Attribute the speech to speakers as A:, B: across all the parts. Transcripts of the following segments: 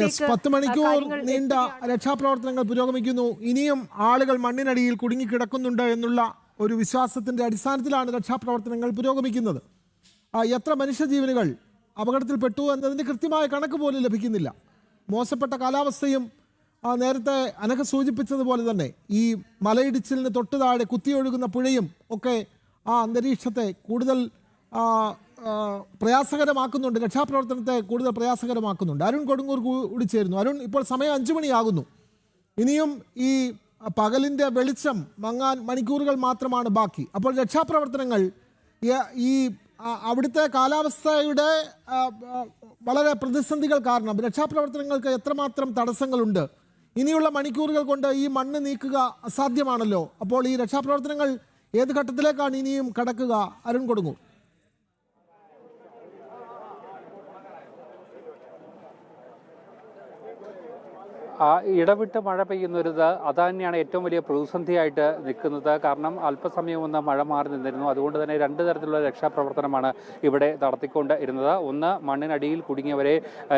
A: 10 മണിക്കൂർ നീണ്ട രക്ഷാപ്രവർത്തനങ്ങൾ പുരോഗമിക്കുന്നു. ഇനിയും ആളുകൾ മണ്ണിനടിയിൽ കുടുങ്ങിക്കിടക്കുന്നുണ്ട് എന്നുള്ള ഒരു വിശ്വാസത്തിന്റെ അടിസ്ഥാനത്തിലാണ് രക്ഷാപ്രവർത്തനങ്ങൾ പുരോഗമിക്കുന്നത്. എത്ര മനുഷ്യജീവനുകൾ അപകടത്തിൽപ്പെട്ടു എന്നതിൻ്റെ കൃത്യമായ കണക്ക് പോലും ലഭിക്കുന്നില്ല. മോശപ്പെട്ട കാലാവസ്ഥയും നേരത്തെ അനഘ സൂചിപ്പിച്ചതുപോലെ തന്നെ ഈ മലയിടിച്ചിലിന് തൊട്ടു താഴെ കുത്തിയൊഴുകുന്ന പുഴയും ഒക്കെ ആ അന്തരീക്ഷത്തെ കൂടുതൽ പ്രയാസകരമാക്കുന്നുണ്ട്, രക്ഷാപ്രവർത്തനത്തെ കൂടുതൽ പ്രയാസകരമാക്കുന്നുണ്ട്. അരുൺ കൊടുങ്ങൂർ കൂടി ചേരുന്നു. അരുൺ, ഇപ്പോൾ സമയം 5 മണിയാകുന്നു. ഇനിയും ഈ പകലിൻ്റെ വെളിച്ചം മങ്ങാൻ മണിക്കൂറുകൾ മാത്രമാണ് ബാക്കി. അപ്പോൾ രക്ഷാപ്രവർത്തനങ്ങൾ ഈ അവിടുത്തെ കാലാവസ്ഥയുടെ വളരെ പ്രതിസന്ധികൾ കാരണം രക്ഷാപ്രവർത്തനങ്ങൾക്ക് എത്രമാത്രം തടസ്സങ്ങളുണ്ട്? ഇനിയുള്ള മണിക്കൂറുകൾ കൊണ്ട് ഈ മണ്ണ് നീക്കുക അസാധ്യമാണല്ലോ. അപ്പോൾ ഈ രക്ഷാപ്രവർത്തനങ്ങൾ ഏത് ഘട്ടത്തിലേക്കാണ് ഇനിയും കടക്കുക? അരുൺ കൊടുങ്ങൂർ.
B: ഇടവിട്ട് മഴ പെയ്യുന്നൊരിത് അത് തന്നെയാണ് ഏറ്റവും വലിയ പ്രതിസന്ധിയായിട്ട് നിൽക്കുന്നത്. കാരണം അല്പസമയം ഒന്ന് മഴ മാറി നിന്നിരുന്നു. അതുകൊണ്ട് തന്നെ 2 തരത്തിലുള്ള രക്ഷാപ്രവർത്തനമാണ് ഇവിടെ നടത്തിക്കൊണ്ട് ഇരുന്നത്. ഒന്ന്, മണ്ണിനടിയിൽ കുടുങ്ങിയവരെ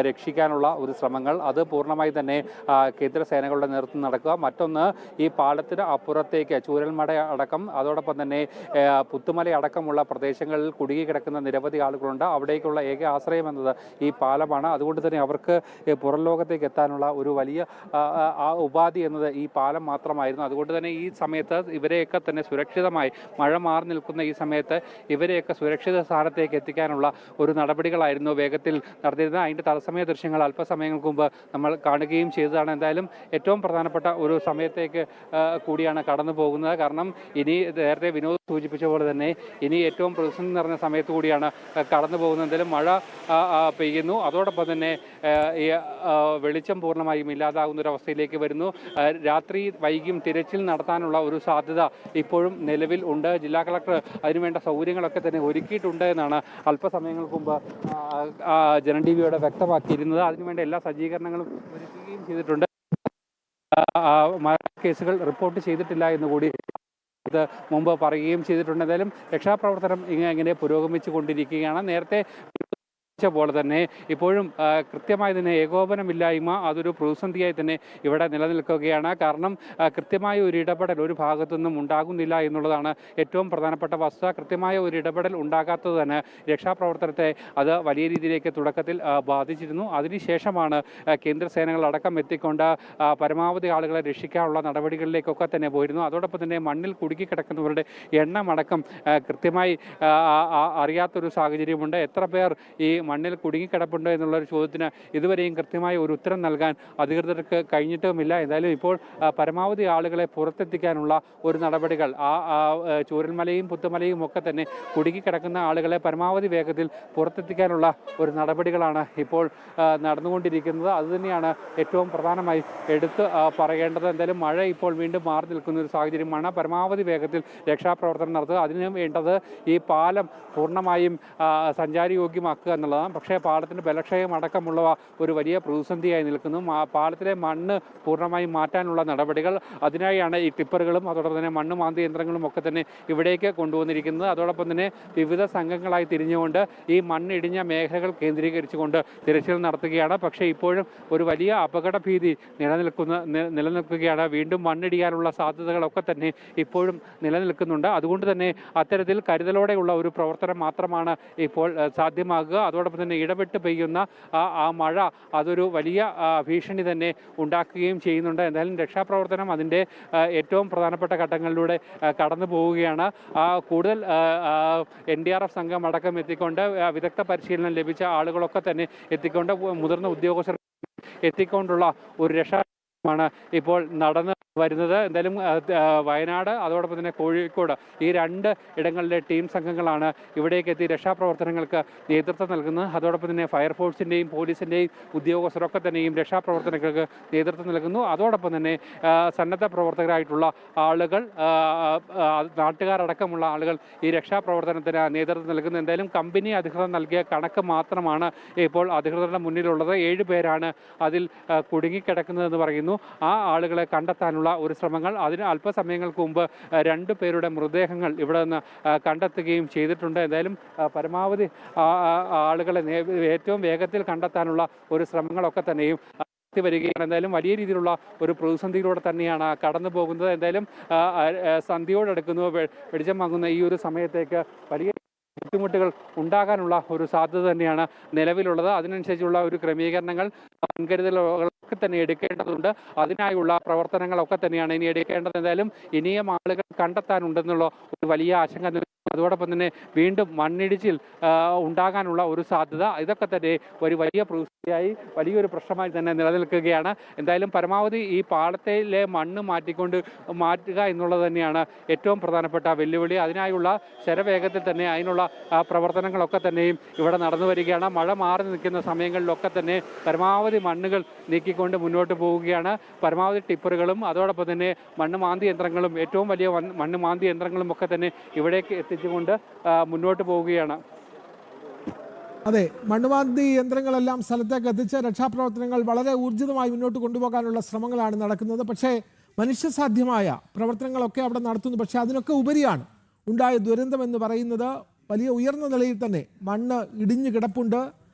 B: രക്ഷിക്കാനുള്ള ഒരു ശ്രമങ്ങൾ, അത് പൂർണ്ണമായി തന്നെ കേന്ദ്ര സേനകളുടെ നേതൃത്വം നടക്കുക. മറ്റൊന്ന്, ഈ പാലത്തിന് അപ്പുറത്തേക്ക് ചൂരൽമല അടക്കം അതോടൊപ്പം തന്നെ പുത്തുമല അടക്കമുള്ള പ്രദേശങ്ങളിൽ കുടുങ്ങിക്കിടക്കുന്ന നിരവധി ആളുകളുണ്ട്. അവിടേക്കുള്ള ഏക ആശ്രയം എന്നത് ഈ പാലമാണ്. അതുകൊണ്ട് തന്നെ അവർക്ക് പുറം ലോകത്തേക്ക് എത്താനുള്ള ഒരു വലിയ ഉപാധി എന്നത് ഈ പാലം മാത്രമായിരുന്നു. അതുകൊണ്ട് തന്നെ ഈ സമയത്ത് ഇവരെയൊക്കെ തന്നെ സുരക്ഷിതമായി, മഴ മാറി നിൽക്കുന്ന ഈ സമയത്ത് ഇവരെയൊക്കെ സുരക്ഷിത സ്ഥാനത്തേക്ക് എത്തിക്കാനുള്ള ഒരു നടപടികളായിരുന്നു വേഗത്തിൽ നടത്തിയിരുന്നത്. അതിൻ്റെ തത്സമയ ദൃശ്യങ്ങൾ അല്പസമയങ്ങൾക്ക് മുമ്പ് നമ്മൾ കാണുകയും ചെയ്തതാണ്. എന്തായാലും ഏറ്റവും പ്രധാനപ്പെട്ട ഒരു സമയത്തേക്ക് കൂടിയാണ് കടന്നു പോകുന്നത്. കാരണം ഇനി നേരത്തെ വിനോദ് സൂചിപ്പിച്ച പോലെ തന്നെ ഇനി ഏറ്റവും പ്രതിസന്ധി നിറഞ്ഞ സമയത്ത് കൂടിയാണ് കടന്നു പോകുന്നത്. എന്തായാലും മഴ പെയ്യുന്നു, അതോടൊപ്പം തന്നെ വെളിച്ചം പൂർണ്ണമായും ഇല്ലാതാകുന്ന ഒരു അവസ്ഥയിലേക്ക് വരുന്നു. രാത്രി വൈകിയും തിരച്ചിൽ നടത്താനുള്ള ഒരു സാധ്യത ഇപ്പോഴും നിലവിൽ ഉണ്ട്. ജില്ലാ കളക്ടർ അതിനുവേണ്ട സൗകര്യങ്ങളൊക്കെ തന്നെ ഒരുക്കിയിട്ടുണ്ട് എന്നാണ് അല്പസമയങ്ങൾക്ക് മുമ്പ് ജനം ടിവിയോട് വ്യക്തമാക്കിയിരുന്നത്. അതിനുവേണ്ട എല്ലാ സജ്ജീകരണങ്ങളും ഒരുക്കുകയും ചെയ്തിട്ടുണ്ട്. കേസുകൾ റിപ്പോർട്ട് ചെയ്തിട്ടില്ല എന്നുകൂടി ഇത് മുമ്പ് പറയുകയും ചെയ്തിട്ടുണ്ട്. എന്തായാലും രക്ഷാപ്രവർത്തനം ഇങ്ങനെ പുരോഗമിച്ചു കൊണ്ടിരിക്കുകയാണ്. നേരത്തെ പോലെ തന്നെ ഇപ്പോഴും കൃത്യമായി തന്നെ ഏകോപനമില്ലായ്മ അതൊരു പ്രതിസന്ധിയായി തന്നെ ഇവിടെ നിലനിൽക്കുകയാണ്. കാരണം കൃത്യമായ ഒരു ഇടപെടൽ ഒരു ഭാഗത്തുനിന്നും ഉണ്ടാകുന്നില്ല എന്നുള്ളതാണ് ഏറ്റവും പ്രധാനപ്പെട്ട വസ്തുത. കൃത്യമായ ഒരു ഇടപെടൽ ഉണ്ടാകാത്തത് തന്നെ രക്ഷാപ്രവർത്തനത്തെ അത് വലിയ രീതിയിലേക്ക് തുടക്കത്തിൽ ബാധിച്ചിരുന്നു. അതിനുശേഷമാണ് കേന്ദ്ര സേനകളടക്കം എത്തിക്കൊണ്ട് പരമാവധി ആളുകളെ രക്ഷിക്കാനുള്ള നടപടികളിലേക്കൊക്കെ തന്നെ പോയിരുന്നു. അതോടൊപ്പം തന്നെ മണ്ണിൽ കുടുങ്ങിക്കിടക്കുന്നവരുടെ എണ്ണമടക്കം കൃത്യമായി അറിയാത്തൊരു സാഹചര്യമുണ്ട്. എത്ര പേർ ഈ മണ്ണിൽ കുടുങ്ങിക്കിടപ്പുണ്ട് എന്നുള്ളൊരു ചോദ്യത്തിന് ഇതുവരെയും കൃത്യമായ ഒരു ഉത്തരം നൽകാൻ അധികൃതർക്ക് കഴിഞ്ഞിട്ടുമില്ല. എന്തായാലും ഇപ്പോൾ പരമാവധി ആളുകളെ പുറത്തെത്തിക്കാനുള്ള ഒരു നടപടികൾ ചൂരൽമലയും പുത്തുമലയും ഒക്കെ തന്നെ കുടുങ്ങിക്കിടക്കുന്ന ആളുകളെ പരമാവധി വേഗത്തിൽ പുറത്തെത്തിക്കാനുള്ള ഒരു നടപടികളാണ് ഇപ്പോൾ നടന്നുകൊണ്ടിരിക്കുന്നത്. അതുതന്നെയാണ് ഏറ്റവും പ്രധാനമായി എടുത്ത് പറയേണ്ടത്. എന്തായാലും മഴ ഇപ്പോൾ വീണ്ടും മാറി നിൽക്കുന്ന ഒരു സാഹചര്യമാണ്. പരമാവധി വേഗത്തിൽ രക്ഷാപ്രവർത്തനം നടത്തുക. അതിന് വേണ്ടത് ഈ പാലം പൂർണ്ണമായും സഞ്ചാരയോഗ്യമാക്കുക എന്നുള്ളതാണ്. പക്ഷേ പാലത്തിൻ്റെ ബലക്ഷയം അടക്കമുള്ളവ ഒരു വലിയ പ്രതിസന്ധിയായി നിൽക്കുന്നു. പാലത്തിലെ മണ്ണ് പൂർണ്ണമായും മാറ്റാനുള്ള നടപടികൾ, അതിനായാണ് ഈ ടിപ്പറുകളും അതോടൊപ്പം തന്നെ മണ്ണ് മാന്തി യന്ത്രങ്ങളും ഒക്കെ തന്നെ ഇവിടേക്ക് കൊണ്ടുവന്നിരിക്കുന്നത്. അതോടൊപ്പം തന്നെ വിവിധ സംഘങ്ങളായി തിരിഞ്ഞുകൊണ്ട് ഈ മണ്ണിടിഞ്ഞ മേഖലകൾ തിരച്ചിൽ നടത്തുകയാണ്. പക്ഷേ ഇപ്പോഴും ഒരു വലിയ അപകട ഭീതി നിലനിൽക്കുകയാണ്. വീണ്ടും മണ്ണിടിയാനുള്ള സാധ്യതകളൊക്കെ തന്നെ ഇപ്പോഴും നിലനിൽക്കുന്നുണ്ട്. അതുകൊണ്ട് തന്നെ അത്തരത്തിൽ കരുതലോടെയുള്ള ഒരു പ്രവർത്തനം മാത്രമാണ് ഇപ്പോൾ സാധ്യമാകുക. അതോടൊപ്പം തന്നെ ഇടപെട്ട് പെയ്യുന്ന ആ മഴ അതൊരു വലിയ ഭീഷണി തന്നെ ഉണ്ടാക്കുകയും ചെയ്യുന്നുണ്ട്. എന്തായാലും രക്ഷാപ്രവർത്തനം അതിൻ്റെ ഏറ്റവും പ്രധാനപ്പെട്ട ഘട്ടങ്ങളിലൂടെ കടന്നു പോവുകയാണ്. കൂടുതൽ NDRF സംഘം അടക്കം എത്തിക്കൊണ്ട് വിദഗ്ധ പരിശീലനം ലഭിച്ച ആളുകളൊക്കെ തന്നെ എത്തിക്കൊണ്ട് മുതിർന്ന ഉദ്യോഗസ്ഥർ എത്തിക്കൊണ്ടുള്ള ഒരു രക്ഷാമാണ് ഇപ്പോൾ നടന്നു വരുന്നത്. എന്തായാലും വയനാട് അതോടൊപ്പം തന്നെ കോഴിക്കോട് ഈ 2 ഇടങ്ങളിലെ ടീം സംഘങ്ങളാണ് ഇവിടേക്ക് എത്തി രക്ഷാപ്രവർത്തനങ്ങൾക്ക് നേതൃത്വം നൽകുന്നത്. അതോടൊപ്പം തന്നെ ഫയർഫോഴ്സിൻ്റെയും പോലീസിൻ്റെയും ഉദ്യോഗസ്ഥരൊക്കെ തന്നെയും രക്ഷാപ്രവർത്തനങ്ങൾക്ക് നേതൃത്വം നൽകുന്നു. അതോടൊപ്പം തന്നെ സന്നദ്ധ പ്രവർത്തകരായിട്ടുള്ള ആളുകൾ, നാട്ടുകാരടക്കമുള്ള ആളുകൾ ഈ രക്ഷാപ്രവർത്തനത്തിന് നേതൃത്വം നൽകുന്നു. എന്തായാലും കമ്പനി അധികൃതർ നൽകിയ കണക്ക് മാത്രമാണ് ഇപ്പോൾ അധികൃതരുടെ മുന്നിലുള്ളത്. 7 പേരാണ് അതിൽ കുടുങ്ങിക്കിടക്കുന്നതെന്ന് പറയുന്നു. ആ ആളുകളെ കണ്ടെത്താനുള്ള ഒരു ശ്രമങ്ങൾ, അതിന് അല്പസമയങ്ങൾക്ക് മുമ്പ് 2 പേരുടെ മൃതദേഹങ്ങൾ ഇവിടെ നിന്ന് കണ്ടെത്തുകയും ചെയ്തിട്ടുണ്ട്. എന്തായാലും പരമാവധി ആളുകളെ ഏറ്റവും വേഗത്തിൽ കണ്ടെത്താനുള്ള ഒരു ശ്രമങ്ങളൊക്കെ തന്നെയും നടത്തി വരികയാണ്. എന്തായാലും വലിയ രീതിയിലുള്ള ഒരു പ്രതിസന്ധിയിലൂടെ തന്നെയാണ് കടന്നു പോകുന്നത്. എന്തായാലും സന്ധ്യയോടടുക്കുന്നു, വെളിച്ചം വാങ്ങുന്ന ഈ ഒരു സമയത്തേക്ക് വലിയ ബുദ്ധിമുട്ടുകൾ ഉണ്ടാകാനുള്ള ഒരു സാധ്യത തന്നെയാണ് നിലവിലുള്ളത്. അതിനനുസരിച്ചുള്ള ഒരു ക്രമീകരണങ്ങൾ, മുൻകരുതലുകളൊക്കെ തന്നെ എടുക്കേണ്ടതുണ്ട്. അതിനായുള്ള പ്രവർത്തനങ്ങളൊക്കെ തന്നെയാണ് ഇനി എടുക്കേണ്ടത്. എന്തായാലും ഇനിയും ആളുകൾ കണ്ടെത്താനുണ്ടെന്നുള്ള ഒരു വലിയ ആശങ്ക, അതോടൊപ്പം തന്നെ വീണ്ടും മണ്ണിടിച്ചിൽ ഉണ്ടാകാനുള്ള ഒരു സാധ്യത, ഇതൊക്കെ തന്നെ ഒരു വലിയ പ്രതിസന്ധിയായി, വലിയൊരു പ്രശ്നമായി തന്നെ നിലനിൽക്കുകയാണ്. എന്തായാലും പരമാവധി ഈ പാളത്തിലെ മണ്ണ് മാറ്റുക എന്നുള്ളത് തന്നെയാണ് ഏറ്റവും പ്രധാനപ്പെട്ട വെല്ലുവിളി. അതിനായുള്ള ശരവേഗത്തിൽ തന്നെ അതിനുള്ള പ്രവർത്തനങ്ങളൊക്കെ തന്നെയും ഇവിടെ നടന്നു വരികയാണ്. മഴ മാറി നിൽക്കുന്ന സമയങ്ങളിലൊക്കെ തന്നെ പരമാവധി മണ്ണുകൾ നീക്കിക്കൊണ്ട് മുന്നോട്ട് പോവുകയാണ്. പരമാവധി ടിപ്പറുകളും അതോടൊപ്പം തന്നെ മണ്ണ് മാന്തി യന്ത്രങ്ങളും, ഏറ്റവും വലിയ മണ്ണ് മാന്തി യന്ത്രങ്ങളും ഒക്കെ തന്നെ ഇവിടേക്ക് എത്തിച്ചുകൊണ്ട് മുന്നോട്ട് പോവുകയാണ്.
A: അതെ, മണ്ണുമാന്തി യന്ത്രങ്ങളെല്ലാം സ്ഥലത്തേക്ക് എത്തിച്ച് രക്ഷാപ്രവർത്തനങ്ങൾ വളരെ ഊർജിതമായി മുന്നോട്ട് കൊണ്ടുപോകാനുള്ള ശ്രമങ്ങളാണ് നടക്കുന്നത്. പക്ഷേ മനുഷ്യസാധ്യമായ പ്രവർത്തനങ്ങളൊക്കെ അവിടെ നടത്തുന്നു. പക്ഷേ അതിനൊക്കെ ഉപരിയാണ് ഉണ്ടായ ദുരന്തം എന്ന് പറയുന്നത്. വലിയ ഉയർന്ന നിലയിൽ തന്നെ മണ്ണ് ഇടിഞ്ഞു കിടപ്പുണ്ട്.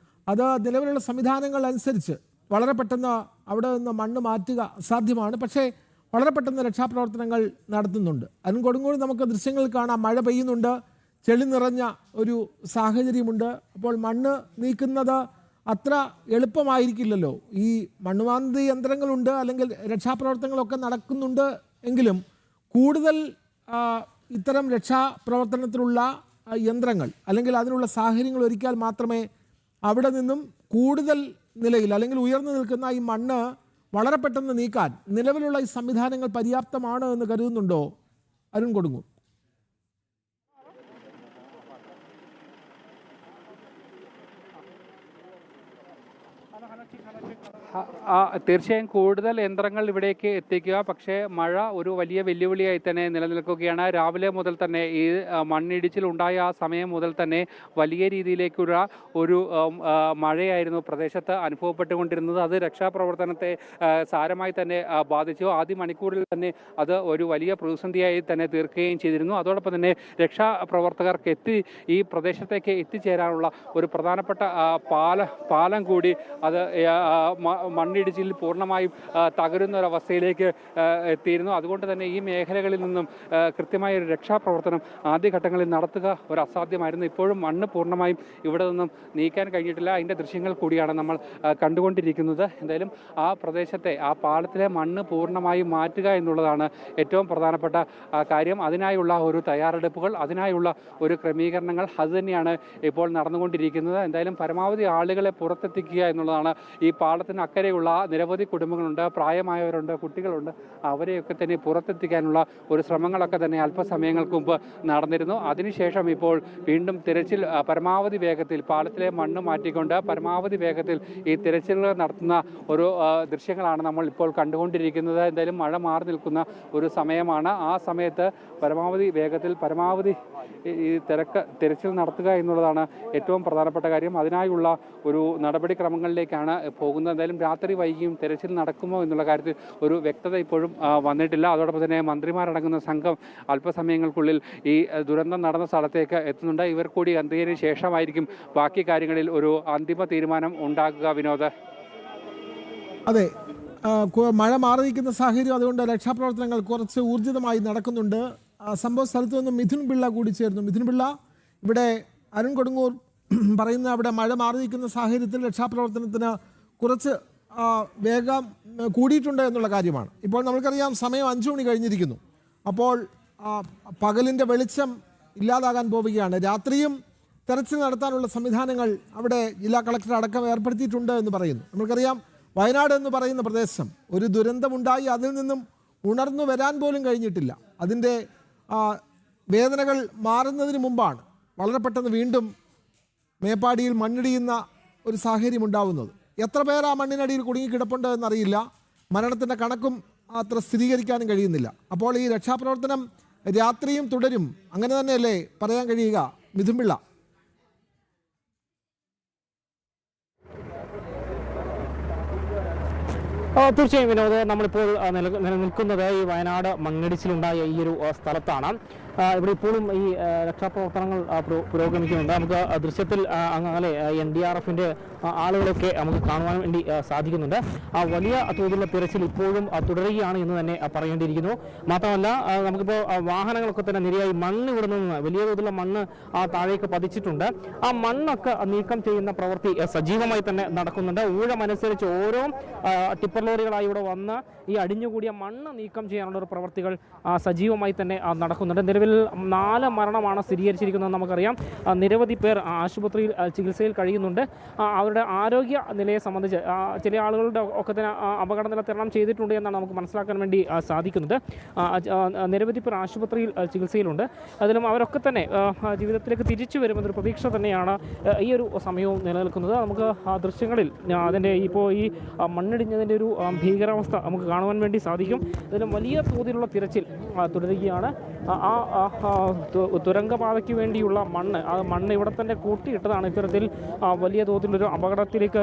A: അത് നിലവിലുള്ള സംവിധാനങ്ങൾ അനുസരിച്ച് വളരെ പെട്ടെന്ന് അവിടെ നിന്ന് മണ്ണ് മാറ്റുക അസാധ്യമാണ്. പക്ഷേ വളരെ പെട്ടെന്ന് രക്ഷാപ്രവർത്തനങ്ങൾ നടത്തുന്നുണ്ട്. അതിന് കൊടുങ്ങൂടി നമുക്ക് ദൃശ്യങ്ങൾ കാണാം. മഴ പെയ്യുന്നുണ്ട്, ചെളി നിറഞ്ഞ ഒരു സാഹചര്യമുണ്ട്. അപ്പോൾ മണ്ണ് നീക്കുന്നത് അത്ര എളുപ്പമായിരിക്കില്ലല്ലോ. ഈ മണ്ണുമാന്തി യന്ത്രങ്ങളുണ്ട്, അല്ലെങ്കിൽ രക്ഷാപ്രവർത്തനങ്ങളൊക്കെ നടക്കുന്നുണ്ട് എങ്കിലും കൂടുതൽ ഇത്തരം രക്ഷാപ്രവർത്തനത്തിലുള്ള യന്ത്രങ്ങൾ അല്ലെങ്കിൽ അതിനുള്ള സാഹചര്യങ്ങൾ ഒരുക്കിയാൽ മാത്രമേ അവിടെ നിന്നും കൂടുതൽ നിലയിൽ അല്ലെങ്കിൽ ഉയർന്നു നിൽക്കുന്ന ഈ മണ്ണ് വളരെ പെട്ടെന്ന് നീക്കാൻ നിലവിലുള്ള ഈ സംവിധാനങ്ങൾ പര്യാപ്തമാണ് എന്ന് കരുതുന്നുണ്ടോ അരുൺ കൊടുങ്ങൂർ?
B: തീർച്ചയായും കൂടുതൽ യന്ത്രങ്ങൾ ഇവിടേക്ക് എത്തിക്കുക. പക്ഷേ മഴ ഒരു വലിയ വെല്ലുവിളിയായി തന്നെ നിലനിൽക്കുകയാണ്. രാവിലെ മുതൽ തന്നെ ഈ മണ്ണിടിച്ചിൽ ഉണ്ടായ ആ സമയം മുതൽ തന്നെ വലിയ രീതിയിലേക്കുള്ള ഒരു മഴയായിരുന്നു പ്രദേശത്ത് അനുഭവപ്പെട്ടുകൊണ്ടിരുന്നത്. അത് രക്ഷാപ്രവർത്തനത്തെ സാരമായി തന്നെ ബാധിച്ചു. ആദ്യ മണിക്കൂറിൽ തന്നെ അത് ഒരു വലിയ പ്രതിസന്ധിയായി തന്നെ തീർക്കുകയും ചെയ്തിരുന്നു. അതോടൊപ്പം തന്നെ രക്ഷാപ്രവർത്തകർക്ക് ഈ പ്രദേശത്തേക്ക് എത്തിച്ചേരാനുള്ള ഒരു പ്രധാനപ്പെട്ട പാലം കൂടി അത് മണ്ണിടിച്ചിൽ പൂർണ്ണമായും തകരുന്ന ഒരവസ്ഥയിലേക്ക് എത്തിയിരുന്നു. അതുകൊണ്ട് തന്നെ ഈ മേഖലകളിൽ നിന്നും കൃത്യമായ ഒരു രക്ഷാപ്രവർത്തനം ആദ്യഘട്ടങ്ങളിൽ നടത്തുക ഒരു അസാധ്യമായിരുന്നു. ഇപ്പോഴും മണ്ണ് പൂർണ്ണമായും ഇവിടെ നിന്നും നീക്കാൻ കഴിഞ്ഞിട്ടില്ല. അതിൻ്റെ ദൃശ്യങ്ങൾ കൂടിയാണ് നമ്മൾ കണ്ടുകൊണ്ടിരിക്കുന്നത്. എന്തായാലും ആ പ്രദേശത്തെ ആ പാലത്തിലെ മണ്ണ് പൂർണ്ണമായും മാറ്റുക എന്നുള്ളതാണ് ഏറ്റവും പ്രധാനപ്പെട്ട കാര്യം. അതിനായുള്ള ഒരു തയ്യാറെടുപ്പുകൾ, അതിനായുള്ള ഒരു ക്രമീകരണങ്ങൾ അതുതന്നെയാണ് ഇപ്പോൾ നടന്നുകൊണ്ടിരിക്കുന്നത്. എന്തായാലും പരമാവധി ആളുകളെ പുറത്തെത്തിക്കുക എന്നുള്ളതാണ്. ഈ പാളത്തിന് അക്കരെയുള്ള നിരവധി കുടുംബങ്ങളുണ്ട്, പ്രായമായവരുണ്ട്, കുട്ടികളുണ്ട്. അവരെയൊക്കെ തന്നെ പുറത്തെത്തിക്കാനുള്ള ഒരു ശ്രമങ്ങളൊക്കെ തന്നെ അല്പസമയങ്ങൾക്ക് മുമ്പ് നടന്നിരുന്നു. അതിനുശേഷം ഇപ്പോൾ വീണ്ടും തിരച്ചിൽ പരമാവധി വേഗത്തിൽ പാളത്തിലെ മണ്ണ് മാറ്റിക്കൊണ്ട് പരമാവധി വേഗത്തിൽ ഈ തിരച്ചിലുകൾ നടത്തുന്ന ഒരു ദൃശ്യങ്ങളാണ് നമ്മൾ ഇപ്പോൾ കണ്ടുകൊണ്ടിരിക്കുന്നത്. എന്തായാലും മഴ മാറി നിൽക്കുന്ന ഒരു സമയമാണ്. ആ സമയത്ത് പരമാവധി വേഗത്തിൽ ഈ തിരച്ചിൽ നടത്തുക എന്നുള്ളതാണ് ഏറ്റവും പ്രധാനപ്പെട്ട കാര്യം. അതിനായുള്ള ഒരു നടപടിക്രമങ്ങളിലേക്കാണ് പോകുന്നത്. എന്തായാലും രാത്രി വൈകിയും തിരച്ചിൽ നടക്കുമോ എന്നുള്ള കാര്യത്തിൽ ഒരു വ്യക്തത ഇപ്പോഴും വന്നിട്ടില്ല. അതോടൊപ്പം തന്നെ മന്ത്രിമാരടങ്ങുന്ന സംഘം അല്പസമയങ്ങൾക്കുള്ളിൽ ഈ ദുരന്തം നടന്ന സ്ഥലത്തേക്ക് എത്തുന്നുണ്ട്. ഇവർ കൂടി എത്തിയതിനു ശേഷമായിരിക്കും ബാക്കി കാര്യങ്ങളിൽ ഒരു അന്തിമ തീരുമാനം ഉണ്ടാകുക. വിനോദ്,
A: അതെ, മഴ മാറി നിൽക്കുന്ന സാഹചര്യം, അതുകൊണ്ട് രക്ഷാപ്രവർത്തനങ്ങൾ കുറച്ച് ഊർജിതമായി നടക്കുന്നുണ്ട്. സംഭവ സ്ഥലത്ത് നിന്ന് മിഥുൻ പിള്ള കൂടി ചേർന്നു. മിഥുൻ പിള്ള, ഇവിടെ അരുൺ കൊടുങ്ങൂർ പറയുന്ന അവിടെ മഴ മാറി നിൽക്കുന്ന സാഹചര്യത്തിൽ രക്ഷാപ്രവർത്തനത്തിന് കുറച്ച് വേഗം കൂടിയിട്ടുണ്ട് എന്നുള്ള കാര്യമാണ്. ഇപ്പോൾ നമുക്കറിയാം സമയം 5 മണി കഴിഞ്ഞിരിക്കുന്നു. അപ്പോൾ പകലിൻ്റെ വെളിച്ചം ഇല്ലാതാകാൻ പോവുകയാണ്. രാത്രിയും തെരച്ചിൽ നടത്താനുള്ള സംവിധാനങ്ങൾ അവിടെ ജില്ലാ കളക്ടർ അടക്കം ഏർപ്പെടുത്തിയിട്ടുണ്ട് എന്ന് പറയുന്നു. നമുക്കറിയാം വയനാട് എന്ന് പറയുന്ന പ്രദേശം ഒരു ദുരന്തമുണ്ടായി, അതിൽ നിന്നും ഉണർന്നു വരാൻ പോലും കഴിഞ്ഞിട്ടില്ല. അതിൻ്റെ വേദനകൾ മാറുന്നതിന് മുമ്പാണ് വളരെ പെട്ടെന്ന് വീണ്ടും മേപ്പാടിയിൽ മണ്ണിടിയുന്ന ഒരു സാഹചര്യം ഉണ്ടാവുന്നത്. എത്ര പേർ ആ മണ്ണിനടിയിൽ കുടുങ്ങിക്കിടപ്പുണ്ട് എന്നറിയില്ല. മരണത്തിൻ്റെ കണക്കും അത്ര സ്ഥിരീകരിക്കാനും കഴിയുന്നില്ല. അപ്പോൾ ഈ രക്ഷാപ്രവർത്തനം രാത്രിയും തുടരും, അങ്ങനെ തന്നെയല്ലേ പറയാൻ കഴിയുക മിഥുൻ പിള്ള?
C: തീർച്ചയായും വിനോദ്, നമ്മളിപ്പോൾ നിലനിൽക്കുന്നത് ഈ വയനാട് മണ്ണിടിച്ചിലുണ്ടായ ഈ ഒരു സ്ഥലത്താണ്. ഇവിടെ ഇപ്പോഴും ഈ രക്ഷാപ്രവർത്തനങ്ങൾ പുരോഗമിക്കുന്നുണ്ട്. നമുക്ക് ദൃശ്യത്തിൽ അങ്ങനെ NDRFിൻ്റെ ആളുകളൊക്കെ നമുക്ക് കാണുവാൻ വേണ്ടി സാധിക്കുന്നുണ്ട്. വലിയ തോതിലുള്ള തിരച്ചിൽ ഇപ്പോഴും തുടരുകയാണ് എന്ന് തന്നെ പറയേണ്ടിയിരിക്കുന്നു. മാത്രമല്ല നമുക്കിപ്പോൾ വാഹനങ്ങളൊക്കെ തന്നെ നിരയായി മണ്ണ് ഇവിടെ നിന്ന് വലിയ തോതിലുള്ള മണ്ണ് താഴേക്ക് പതിച്ചിട്ടുണ്ട്. ആ മണ്ണൊക്കെ നീക്കം ചെയ്യുന്ന പ്രവൃത്തി സജീവമായി തന്നെ നടക്കുന്നുണ്ട്. ഊഴമനുസരിച്ച് ഓരോ ടിപ്പർ ലോറികളായി ഇവിടെ വന്ന് ഈ അടിഞ്ഞുകൂടിയ മണ്ണ് നീക്കം ചെയ്യാനുള്ള ഒരു പ്രവൃത്തികൾ സജീവമായി തന്നെ നടക്കുന്നുണ്ട്. നിലവിൽ 4 മരണമാണ് സ്ഥിരീകരിച്ചിരിക്കുന്നത്. നമുക്കറിയാം നിരവധി പേർ ആശുപത്രിയിൽ ചികിത്സയിൽ കഴിയുന്നുണ്ട്. അവരുടെ ആരോഗ്യ നിലയെ സംബന്ധിച്ച് ചില ആളുകളുടെ ഒക്കെ തന്നെ അപകടനില തരണം ചെയ്തിട്ടുണ്ട് എന്നാണ് നമുക്ക് മനസ്സിലാക്കാൻ വേണ്ടി സാധിക്കുന്നത്. നിരവധി പേർ ആശുപത്രിയിൽ ചികിത്സയിലുണ്ട്. അതിലും അവരൊക്കെ തന്നെ ജീവിതത്തിലേക്ക് തിരിച്ചു വരുമെന്നൊരു പ്രതീക്ഷ തന്നെയാണ് ഈ ഒരു സമയവും നിലനിൽക്കുന്നത്. നമുക്ക് ദൃശ്യങ്ങളിൽ അതിൻ്റെ ഇപ്പോൾ ഈ മണ്ണിടിഞ്ഞതിൻ്റെ ഒരു ഭീകരാവസ്ഥ നമുക്ക് കാണുവാൻ വേണ്ടി സാധിക്കും. ഇതിലും വലിയ തോതിലുള്ള തിരച്ചിൽ തുടരുകയാണ്. തുരങ്കപാതയ്ക്ക് വേണ്ടിയുള്ള മണ്ണ് ഇവിടെ തന്നെ കൂട്ടിയിട്ടതാണ് ഇത്തരത്തിൽ വലിയ തോതിലൊരു അപകടത്തിലേക്ക്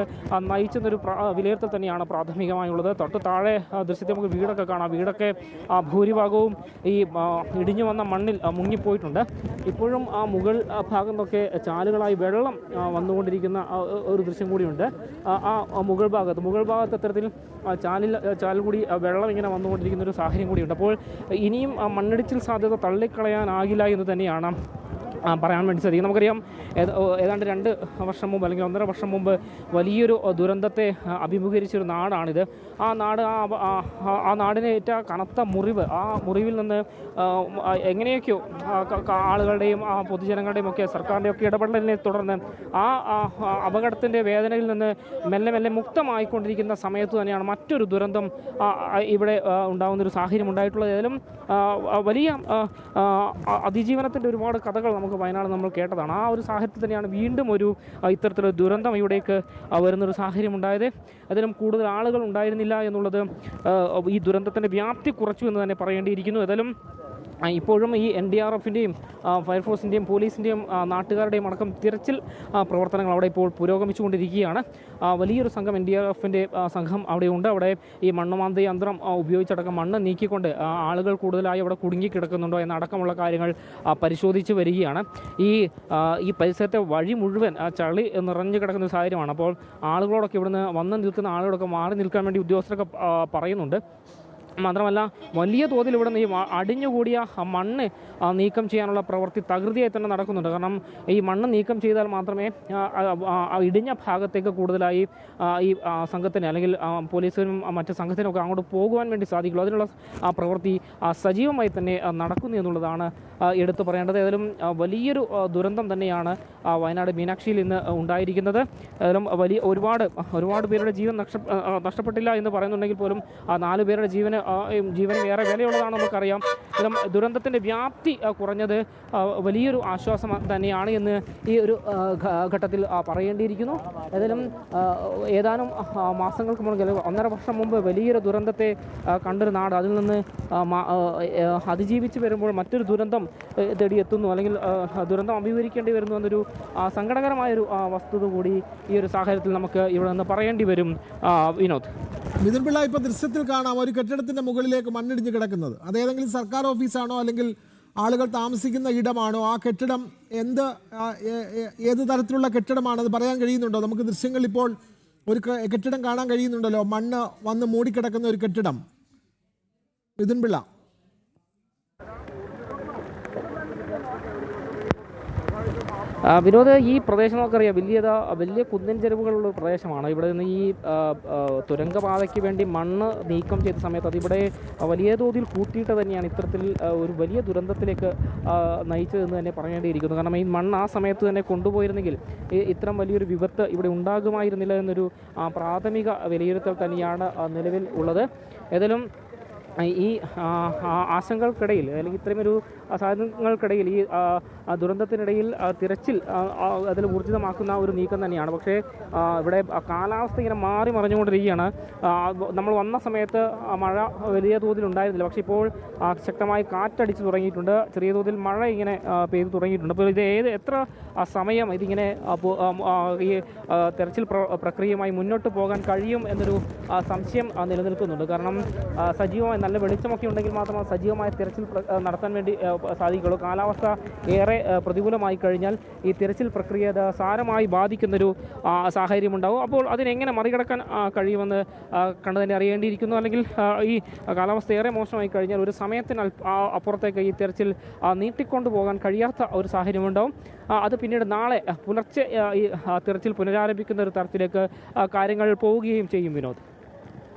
C: നയിച്ചെന്നൊരു വിലയിരുത്തൽ തന്നെയാണ് പ്രാഥമികമായുള്ളത്. തൊട്ട് താഴെ ദൃശ്യത്തിൽ നമുക്ക് വീടൊക്കെ കാണാം. വീടൊക്കെ ഭൂരിഭാഗവും ഈ ഇടിഞ്ഞു വന്ന മണ്ണിൽ മുങ്ങിപ്പോയിട്ടുണ്ട്. ഇപ്പോഴും മുകൾ ഭാഗം ഒക്കെ ചാലുകളായി വെള്ളം വന്നുകൊണ്ടിരിക്കുന്ന ഒരു ദൃശ്യം കൂടിയുണ്ട്. മുകൾ ഭാഗത്ത് അത്തരത്തിൽ ചാലിൽ കൂടി വെള്ളം ഇങ്ങനെ വന്നുകൊണ്ടിരിക്കുന്ന ഒരു സാഹചര്യം കൂടിയുണ്ട്. അപ്പോൾ ഇനിയും മണ്ണിടിച്ചിൽ സാധ്യത തള്ളിക്കളയാനാകില്ല എന്ന് തന്നെയാണ് പറയാൻ വേണ്ടി സാധിക്കും. നമുക്കറിയാം ഏതാണ്ട് 2 വർഷം മുമ്പ് അല്ലെങ്കിൽ 1.5 വർഷം മുമ്പ് വലിയൊരു ദുരന്തത്തെ അഭിമുഖീകരിച്ചൊരു നാടാണിത്. ആ നാടിനെ ഏറ്റ കനത്ത മുറിവ്, ആ മുറിവിൽ നിന്ന് എങ്ങനെയൊക്കെയോ ആളുകളുടെയും പൊതുജനങ്ങളുടെയും ഒക്കെ സർക്കാരിൻ്റെ ഒക്കെ ഇടപെടലിനെ തുടർന്ന് ആ അപകടത്തിൻ്റെ വേദനയിൽ നിന്ന് മെല്ലെ മുക്തമായിക്കൊണ്ടിരിക്കുന്ന സമയത്ത് തന്നെയാണ് മറ്റൊരു ദുരന്തം ഇവിടെ ഉണ്ടാകുന്നൊരു സാഹചര്യം ഉണ്ടായിട്ടുള്ളത്. ഏതായാലും വലിയ അതിജീവനത്തിൻ്റെ ഒരുപാട് കഥകൾ നമുക്ക് വയനാട് നമ്മൾ കേട്ടതാണ്. ആ ഒരു സാഹചര്യത്തിൽ തന്നെയാണ് വീണ്ടും ഇത്തരത്തിലൊരു ദുരന്തം ഇവിടേക്ക് വരുന്നൊരു സാഹചര്യം ഉണ്ടായത്. അതിലും കൂടുതൽ ആളുകൾ ഉണ്ടായിരുന്നില്ല എന്നുള്ളത് ഈ ദുരന്തത്തിൻ്റെ വ്യാപ്തി കുറച്ചു എന്ന് തന്നെ പറയേണ്ടിയിരിക്കുന്നു. ഏതായാലും ഇപ്പോഴും ഈ NDRFിൻ്റെയും ഫയർഫോഴ്സിൻ്റെയും പോലീസിൻ്റെയും നാട്ടുകാരുടെയും അടക്കം തിരച്ചിൽ പ്രവർത്തനങ്ങൾ അവിടെ ഇപ്പോൾ പുരോഗമിച്ചുകൊണ്ടിരിക്കുകയാണ്. വലിയൊരു സംഘം NDRFിൻ്റെ സംഘം അവിടെയുണ്ട്. അവിടെ ഈ മണ്ണുമാന്തി യന്ത്രം ഉപയോഗിച്ചടക്കം മണ്ണ് നീക്കിക്കൊണ്ട് ആളുകൾ കൂടുതലായി അവിടെ കുടുങ്ങിക്കിടക്കുന്നുണ്ടോ എന്നടക്കമുള്ള കാര്യങ്ങൾ പരിശോധിച്ച് വരികയാണ്. ഈ പരിസരത്തെ വഴി മുഴുവൻ ചളി നിറഞ്ഞു കിടക്കുന്ന ഒരു സാഹചര്യമാണ്. അപ്പോൾ ആളുകളോടൊക്കെ ഇവിടുന്ന് വന്ന് നിൽക്കുന്ന ആളുകളൊക്കെ മാറി നിൽക്കാൻ വേണ്ടി ഉദ്യോഗസ്ഥരൊക്കെ പറയുന്നുണ്ട്. മാത്രമല്ല വലിയ തോതിൽ ഇവിടെ ഈ അടിഞ്ഞുകൂടിയ മണ്ണ് നീക്കം ചെയ്യാനുള്ള പ്രവൃത്തി തകൃതിയായി തന്നെ നടക്കുന്നുണ്ട്. കാരണം ഈ മണ്ണ് നീക്കം ചെയ്താൽ മാത്രമേ ഇടിഞ്ഞ ഭാഗത്തേക്ക് കൂടുതലായി ഈ സംഘത്തിന് അല്ലെങ്കിൽ പോലീസിനും മറ്റ് സംഘത്തിനൊക്കെ അങ്ങോട്ട് പോകുവാൻ വേണ്ടി സാധിക്കുള്ളൂ. അതിനുള്ള പ്രവൃത്തി സജീവമായി തന്നെ നടക്കുന്നു എന്നുള്ളതാണ് എടുത്തു പറയേണ്ടത്. ഏതായാലും വലിയൊരു ദുരന്തം തന്നെയാണ് വയനാട് മീനാക്ഷിയിൽ ഇന്ന് ഉണ്ടായിരിക്കുന്നത്. ഏതായാലും ഒരുപാട് പേരുടെ ജീവൻ നഷ്ടപ്പെട്ടില്ല എന്ന് പറയുന്നുണ്ടെങ്കിൽ പോലും 4 പേരുടെ ജീവന് ഏറെ വിലയുള്ളതാണ് നമുക്കറിയാം. ദുരന്തത്തിൻ്റെ വ്യാപ്തി കുറഞ്ഞത് വലിയൊരു ആശ്വാസം തന്നെയാണ് എന്ന് ഈ ഒരു ഘട്ടത്തിൽ പറയേണ്ടിയിരിക്കുന്നു. ഏതായാലും ഏതാനും മാസങ്ങൾക്ക് മുമ്പ് 1.5 വർഷം മുമ്പ് വലിയൊരു ദുരന്തത്തെ കണ്ടൊരു നാട് അതിൽ നിന്ന് അതിജീവിച്ച് വരുമ്പോൾ മറ്റൊരു ദുരന്തം തേടിയെത്തുന്നു അല്ലെങ്കിൽ ദുരന്തം അഭിമുഖീകരിക്കേണ്ടി വരുന്നു എന്നൊരു സങ്കടകരമായൊരു വസ്തുത കൂടി ഈ ഒരു സാഹചര്യത്തിൽ നമുക്ക് ഇവിടെ നിന്ന് പറയേണ്ടി വരും. വിനോദ്,
A: മിഥുൻ പിള്ള, ഇപ്പോൾ ദൃശ്യത്തിൽ കാണാം ഒരു കെട്ടിടത്തിൻ്റെ മുകളിലേക്ക് മണ്ണിടിഞ്ഞ് കിടക്കുന്നത്. അതേതെങ്കിലും സർക്കാർ ഓഫീസാണോ അല്ലെങ്കിൽ ആളുകൾ താമസിക്കുന്ന ഇടമാണോ? ആ കെട്ടിടം ഏത് തരത്തിലുള്ള കെട്ടിടമാണെന്ന് പറയാൻ കഴിയുന്നുണ്ടോ? നമുക്ക് ദൃശ്യങ്ങൾ ഇപ്പോൾ ഒരു കെട്ടിടം കാണാൻ കഴിയുന്നുണ്ടല്ലോ, മണ്ണ് വന്ന് മൂടിക്കിടക്കുന്ന ഒരു കെട്ടിടം. മിഥുൻ പിള്ള,
C: വിനോദ്, ഈ പ്രദേശം നമുക്കറിയാം വലിയ കുന്നിൻ ചെരുവുകളുള്ള പ്രദേശമാണ്. ഇവിടെ നിന്ന് ഈ തുരങ്കപാതയ്ക്ക് വേണ്ടി മണ്ണ് നീക്കം ചെയ്ത സമയത്ത് അതിവിടെ വലിയ തോതിൽ കൂട്ടിയിട്ട് തന്നെയാണ് ഇത്തരത്തിൽ ഒരു വലിയ ദുരന്തത്തിലേക്ക് നയിച്ചതെന്ന് തന്നെ പറയേണ്ടിയിരിക്കുന്നു. കാരണം ഈ മണ്ണ് ആ സമയത്ത് തന്നെ കൊണ്ടുപോയിരുന്നെങ്കിൽ ഇത്തരം വലിയൊരു വിപത്ത് ഇവിടെ ഉണ്ടാകുമായിരുന്നില്ല എന്നൊരു പ്രാഥമിക വിലയിരുത്തൽ തന്നെയാണ് നിലവിൽ ഉള്ളത്. ഏതായാലും ഈ ആശങ്കകൾക്കിടയിൽ അല്ലെങ്കിൽ ഇത്തരമൊരു സാഹചര്യങ്ങൾക്കിടയിൽ ഈ ദുരന്തത്തിനിടയിൽ തിരച്ചിൽ അതിൽ ഊർജിതമാക്കുന്ന ഒരു നീക്കം തന്നെയാണ്. പക്ഷേ ഇവിടെ കാലാവസ്ഥ ഇങ്ങനെ മാറി മറിഞ്ഞുകൊണ്ടിരിക്കുകയാണ്. നമ്മൾ വന്ന സമയത്ത് മഴ വലിയ തോതിൽ ഉണ്ടായിരുന്നില്ല. പക്ഷേ ഇപ്പോൾ ശക്തമായി കാറ്റടിച്ച് തുടങ്ങിയിട്ടുണ്ട്. ചെറിയ തോതിൽ മഴ ഇങ്ങനെ പെയ്തു തുടങ്ങിയിട്ടുണ്ട്. അപ്പോൾ ഇത് എത്ര സമയം ഇതിങ്ങനെ ഈ തെരച്ചിൽ പ്രക്രിയയുമായി മുന്നോട്ട് പോകാൻ കഴിയും എന്നൊരു സംശയം നിലനിൽക്കുന്നുണ്ട്. കാരണം സജീവമായി നല്ല വെളിച്ചമൊക്കെ ഉണ്ടെങ്കിൽ മാത്രമേ സജീവമായ തിരച്ചിൽ നടത്താൻ വേണ്ടി സാധിക്കുകയുള്ളൂ. കാലാവസ്ഥ ഏറെ പ്രതികൂലമായി കഴിഞ്ഞാൽ ഈ തിരച്ചിൽ പ്രക്രിയ സാരമായി ബാധിക്കുന്നൊരു സാഹചര്യമുണ്ടാകും. അപ്പോൾ അതിനെങ്ങനെ മറികടക്കാൻ കഴിയുമെന്ന് കണ്ടു തന്നെ അറിയേണ്ടിയിരിക്കുന്നു. അല്ലെങ്കിൽ ഈ കാലാവസ്ഥ ഏറെ മോശമായി കഴിഞ്ഞാൽ ഒരു സമയത്തിന് അപ്പുറത്തേക്ക് ഈ തിരച്ചിൽ നീട്ടിക്കൊണ്ടു പോകാൻ കഴിയാത്ത ഒരു സാഹചര്യമുണ്ടാകും. അത് പിന്നീട് നാളെ പുലർച്ചെ ഈ തിരച്ചിൽ പുനരാരംഭിക്കുന്ന ഒരു തരത്തിലേക്ക് കാര്യങ്ങൾ പോവുകയും ചെയ്യും. വിനോദ്.